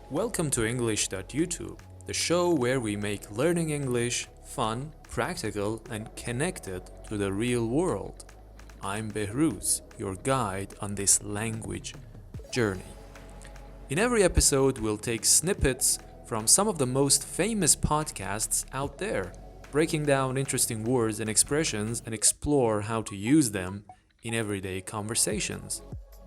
Welcome to English.youtube, the show where we make learning English fun, practical, and connected to the real world. I'm Behrouz, your guide on this language journey. In every episode, we'll take snippets from some of the most famous podcasts out there, breaking down interesting words and expressions and explore how to use them in everyday conversations.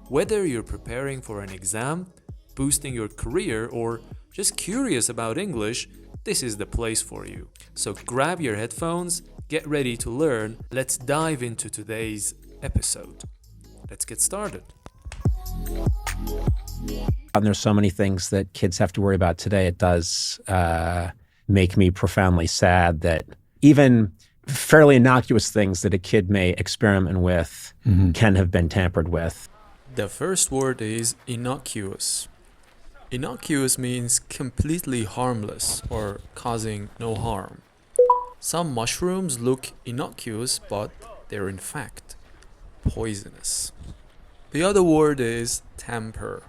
Whether you're preparing for an exam, boosting your career, or just curious about English, this is the place for you. So grab your headphones, get ready to learn. Let's dive into today's episode. Let's get started. And there's so many things that kids have to worry about today. It does make me profoundly sad that even fairly innocuous things that a kid may experiment with can have been tampered with. The first word is innocuous. Innocuous means completely harmless or causing no harm. Some mushrooms look innocuous, but they're in fact poisonous. The other word is tamper.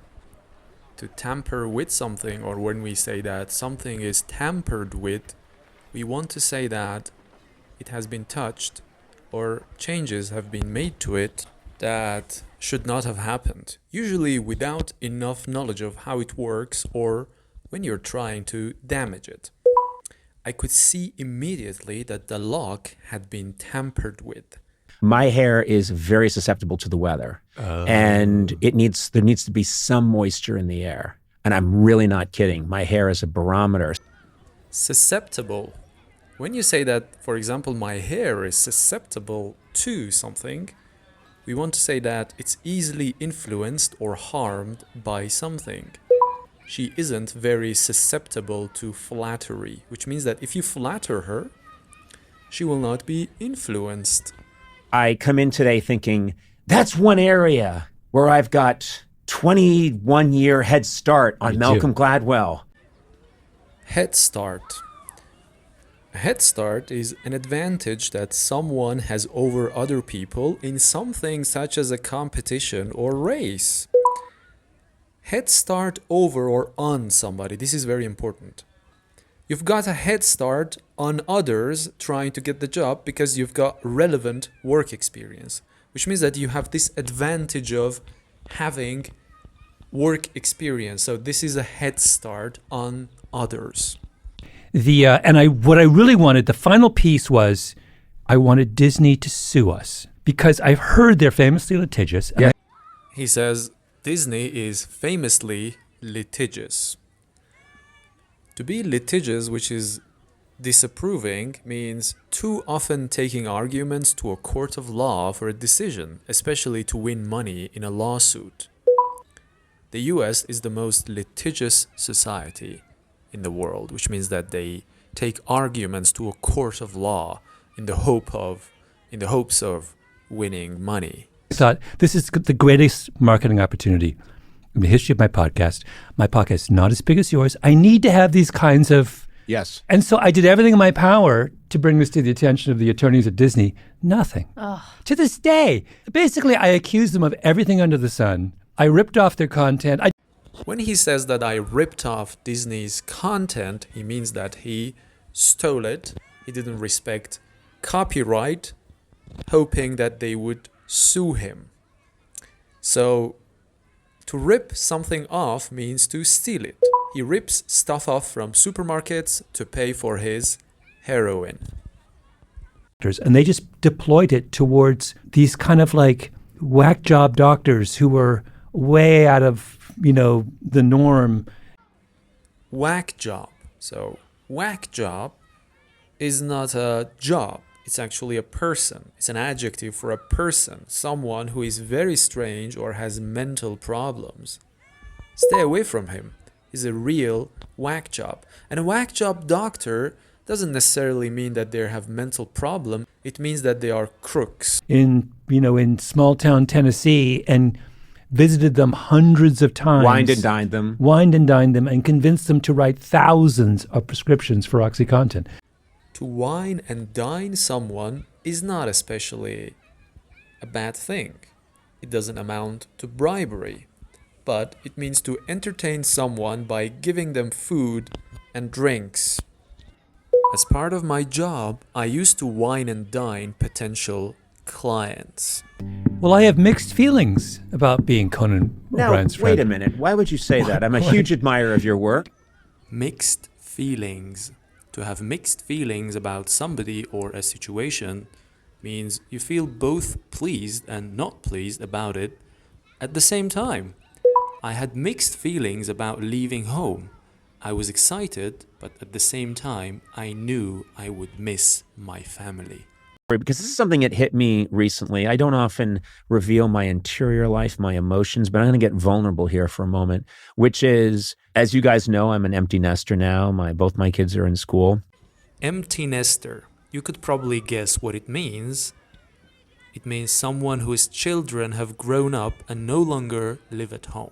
To tamper with something, or when we say that something is tampered with, we want to say that it has been touched or changes have been made to it that should not have happened, usually without enough knowledge of how it works or when you're trying to damage it. I could see immediately that the lock had been tampered with. My hair is very susceptible to the weather, and there needs to be some moisture in the air. And I'm really not kidding. My hair is a barometer. Susceptible. When you say that, for example, my hair is susceptible to something, we want to say that it's easily influenced or harmed by something. She isn't very susceptible to flattery, which means that if you flatter her, she will not be influenced. I come in today thinking, that's one area where I've got 21-year head start on Malcolm Gladwell. Head start. A head start is an advantage that someone has over other people in something such as a competition or race. Head start over or on somebody. This is very important. You've got a head start on others trying to get the job because you've got relevant work experience, which means that you have this advantage of having work experience. So this is a head start on others. What I really wanted, the final piece was, I wanted Disney to sue us because I've heard they're famously litigious. Yeah. He says Disney is famously litigious. To be litigious, which is disapproving, means too often taking arguments to a court of law for a decision, especially to win money in a lawsuit. The US is the most litigious society in the world, which means that they take arguments to a court of law in the hopes of winning money. I thought this is the greatest marketing opportunity in the history of my podcast. My podcast is not as big as yours. I need to have these kinds of... Yes. And so I did everything in my power to bring this to the attention of the attorneys at Disney. Nothing. To this day. Basically, I accused them of everything under the sun. I ripped off their content. When he says that I ripped off Disney's content, he means that he stole it. He didn't respect copyright, hoping that they would sue him. So, to rip something off means to steal it. He rips stuff off from supermarkets to pay for his heroin. And they just deployed it towards these kind of like whack job doctors who were way out of, the norm. Whack job. So, whack job is not a job. It's actually a person. It's an adjective for a person, someone who is very strange or has mental problems. Stay away from him. He's a real whack job. And a whack job doctor doesn't necessarily mean that they have mental problem. It means that they are crooks. In small town Tennessee, and visited them hundreds of times. Wined and dined them. And convinced them to write thousands of prescriptions for OxyContin. To wine and dine someone is not especially a bad thing. It doesn't amount to bribery. but it means to entertain someone by giving them food and drinks. As part of my job, I used to wine and dine potential clients. Well, I have mixed feelings about being Conan Now, O'Brien's friend. wait a minute. Why would you say that? I'm a huge admirer of your work. Mixed feelings. To have mixed feelings about somebody or a situation means you feel both pleased and not pleased about it at the same time. I had mixed feelings about leaving home. I was excited, but at the same time, I knew I would miss my family. Because this is something that hit me recently. I don't often reveal my interior life, my emotions, but I'm going to get vulnerable here for a moment, which is, as you guys know, I'm an empty nester now. Both my kids are in school. Empty nester. You could probably guess what it means. It means someone whose children have grown up and no longer live at home.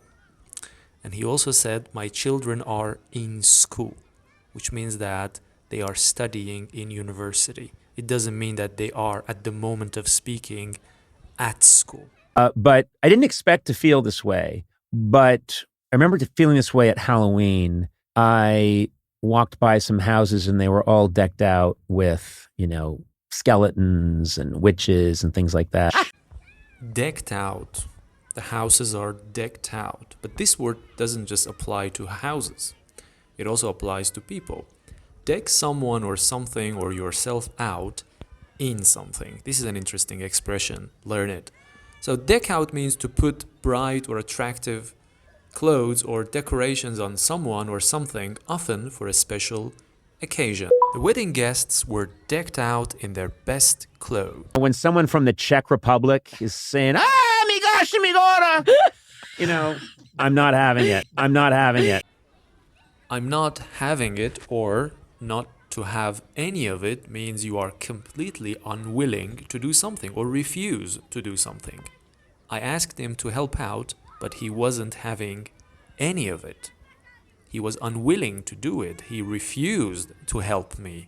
And he also said, my children are in school, which means that they are studying in university. It doesn't mean that they are, at the moment of speaking, at school. But I didn't expect to feel this way. But I remember feeling this way at Halloween. I walked by some houses and they were all decked out with, skeletons and witches and things like that. Decked out. The houses are decked out. But this word doesn't just apply to houses. It also applies to people. Deck someone or something or yourself out in something. This is an interesting expression. Learn it. So deck out means to put bright or attractive clothes or decorations on someone or something, often for a special occasion. The wedding guests were decked out in their best clothes. When someone from the Czech Republic is saying, mi gosh, mi gora, I'm not having it. I'm not having it. I'm not having it, or not to have any of it, means you are completely unwilling to do something or refuse to do something. I asked him to help out, but he wasn't having any of it. He was unwilling to do it. He refused to help me.